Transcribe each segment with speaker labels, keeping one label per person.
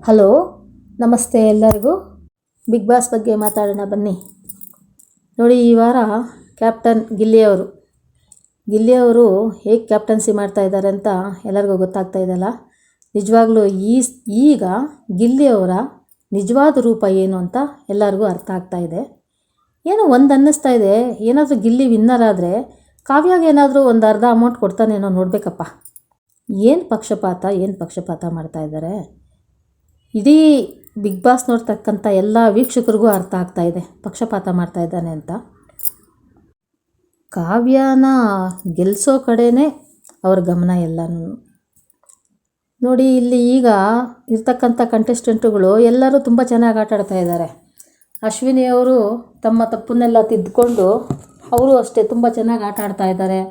Speaker 1: Hello, ನಮಸ್ತೆ ಎಲ್ಲರಿಗೂ. Big boss ಬಗ್ಗೆ ಮಾತಾಡೋಣ ಬನ್ನಿ. ನೋಡಿ, ಈ ವಾರ ಕ್ಯಾಪ್ಟನ್ ಗಿಲ್ಲಿಯವರು ಹೇಗೆ ಕ್ಯಾಪ್ಟನ್ಸಿ ಮಾಡ್ತಾ ಇದ್ದಾರೆ ಅಂತ ಎಲ್ಲರಿಗೂ ಗೊತ್ತಾಗ್ತಾ ಇದೆಯಲ್ಲ. ನಿಜವಾಗ್ಲೂ ಈಗ ಗಿಲ್ಲಿಯವರ ನಿಜವಾದ ರೂಪ ಏನು ಅಂತ ಎಲ್ಲರಿಗೂ ಅರ್ಥ ಆಗ್ತಾ ಇದೆ. ಏನೋ ಒಂದು ಅನ್ನಿಸ್ತಾ ಇದೆ, ಏನಾದರೂ ಗಿಲ್ಲಿ ವಿನ್ನರ್ ಆದರೆ ಕಾವ್ಯಾಗೆ ಏನಾದರೂ ಒಂದು ಅರ್ಧ ಅಮೌಂಟ್ ಕೊಡ್ತಾನೇನೋ ನೋಡಬೇಕಪ್ಪ. ಏನು ಪಕ್ಷಪಾತ ಮಾಡ್ತಾ ಇದ್ದಾರೆ. ಇಡೀ ಬಿಗ್ ಬಾಸ್ ನೋಡ್ತಕ್ಕಂಥ ಎಲ್ಲ ವೀಕ್ಷಕರಿಗೂ ಅರ್ಥ ಆಗ್ತಾ ಇದೆ ಪಕ್ಷಪಾತ ಮಾಡ್ತಾ ಇದ್ದಾನೆ ಅಂತ. ಕಾವ್ಯನ ಗೆಲ್ಲಿಸೋ ಕಡೆನೇ ಅವ್ರ ಗಮನ ಎಲ್ಲನೂ. ನೋಡಿ, ಇಲ್ಲಿ ಈಗ ಇರ್ತಕ್ಕಂಥ ಕಂಟೆಸ್ಟೆಂಟುಗಳು ಎಲ್ಲರೂ ತುಂಬ ಚೆನ್ನಾಗಿ ಆಟ ಆಡ್ತಾ ಇದ್ದಾರೆ. ಅಶ್ವಿನಿಯವರು ತಮ್ಮ ತಪ್ಪನ್ನೆಲ್ಲ ತಿದ್ದುಕೊಂಡು ಅವರು ಅಷ್ಟೇ ತುಂಬ ಚೆನ್ನಾಗಿ ಆಟ ಆಡ್ತಾ ಇದ್ದಾರೆ.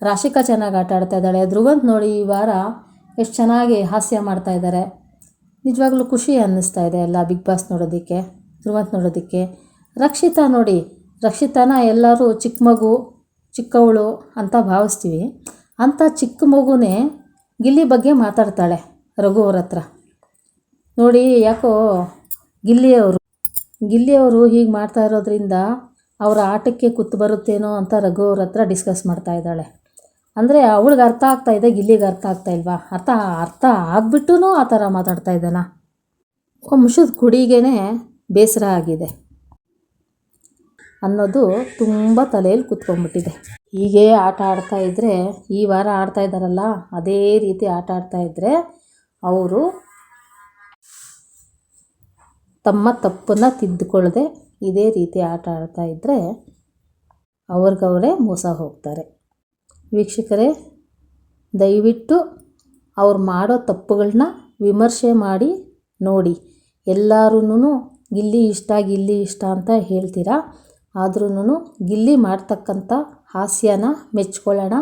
Speaker 1: ರಾಶಿಕಾ ಚೆನ್ನಾಗಿ ಆಟ ಆಡ್ತಾ ಇದ್ದಾಳೆ. ಧ್ರುವಂತ್ ನೋಡಿ, ಈ ವಾರ ಎಷ್ಟು ಚೆನ್ನಾಗಿ ಹಾಸ್ಯ ಮಾಡ್ತಾ ಇದ್ದಾರೆ. ನಿಜವಾಗ್ಲೂ ಖುಷಿ ಅನ್ನಿಸ್ತಾ ಇದೆ ಎಲ್ಲ ಬಿಗ್ ಬಾಸ್ ನೋಡೋದಕ್ಕೆ, ಧ್ರುವಂತ್ ನೋಡೋದಕ್ಕೆ. ರಕ್ಷಿತಾನ ಎಲ್ಲರೂ ಚಿಕ್ಕವಳು ಅಂತ ಭಾವಿಸ್ತೀವಿ. ಅಂಥ ಚಿಕ್ಕ ಮಗುನೇ ಗಿಲ್ಲಿ ಬಗ್ಗೆ ಮಾತಾಡ್ತಾಳೆ ರಘು ಅವ್ರ ಹತ್ರ. ನೋಡಿ, ಯಾಕೋ ಗಿಲ್ಲಿಯವರು ಹೀಗೆ ಮಾಡ್ತಾ ಇರೋದ್ರಿಂದ ಅವರ ಆಟಕ್ಕೆ ಕುತ್ತು ಬರುತ್ತೇನೋ ಅಂತ ರಘು ಅವ್ರ ಹತ್ರ ಡಿಸ್ಕಸ್ ಮಾಡ್ತಾ ಇದ್ದಾಳೆ. ಅಂದರೆ ಅವಳಿಗೆ ಅರ್ಥ ಆಗ್ತಾ ಇದೆ, ಗಿಲ್ಲಿಗೆ ಅರ್ಥ ಆಗ್ತಾ ಇಲ್ವಾ? ಅರ್ಥ ಆಗ್ಬಿಟ್ಟೂ ಆ ಥರ ಮಾತಾಡ್ತಾ ಇದ್ದಾನ. ವಂಶದ ಕುಡಿಗೇನೆ ಬೇಸರ ಆಗಿದೆ ಅನ್ನೋದು ತುಂಬ ತಲೆಯಲ್ಲಿ ಕೂತ್ಕೊಂಡ್ಬಿಟ್ಟಿದೆ. ಹೀಗೆ ಆಟ ಆಡ್ತಾ ಇದ್ದರೆ, ಈ ವಾರ ಆಡ್ತಾ ಇದ್ದಾರಲ್ಲ ಅದೇ ರೀತಿ ಆಟ ಆಡ್ತಾ ಇದ್ದರೆ, ಅವರು ತಮ್ಮ ತಪ್ಪನ್ನು ತಿದ್ದುಕೊಳ್ಳದೆ ಇದೇ ರೀತಿ ಆಟ ಆಡ್ತಾ ಇದ್ದರೆ ಅವ್ರಿಗವರೇ ಮೋಸ ಹೋಗ್ತಾರೆ. ವೀಕ್ಷಕರೇ, ದಯವಿಟ್ಟು ಅವ್ರು ಮಾಡೋ ತಪ್ಪುಗಳನ್ನ ವಿಮರ್ಶೆ ಮಾಡಿ ನೋಡಿ. ಎಲ್ಲರೂ ಗಿಲ್ಲಿ ಇಷ್ಟ ಅಂತ ಹೇಳ್ತೀರಾ, ಆದ್ರೂ ಗಿಲ್ಲಿ ಮಾಡ್ತಕ್ಕಂಥ ಹಾಸ್ಯನ ಮೆಚ್ಕೊಳ್ಳೋಣ.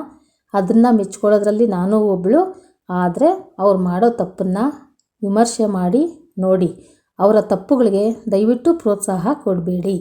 Speaker 1: ಅದನ್ನು ಮೆಚ್ಕೊಳ್ಳೋದ್ರಲ್ಲಿ ನಾನು ಒಬ್ಬಳು. ಆದರೆ ಅವ್ರು ಮಾಡೋ ತಪ್ಪನ್ನು ವಿಮರ್ಶೆ ಮಾಡಿ ನೋಡಿ. ಅವರ ತಪ್ಪುಗಳಿಗೆ ದಯವಿಟ್ಟು ಪ್ರೋತ್ಸಾಹ ಕೊಡಬೇಡಿ.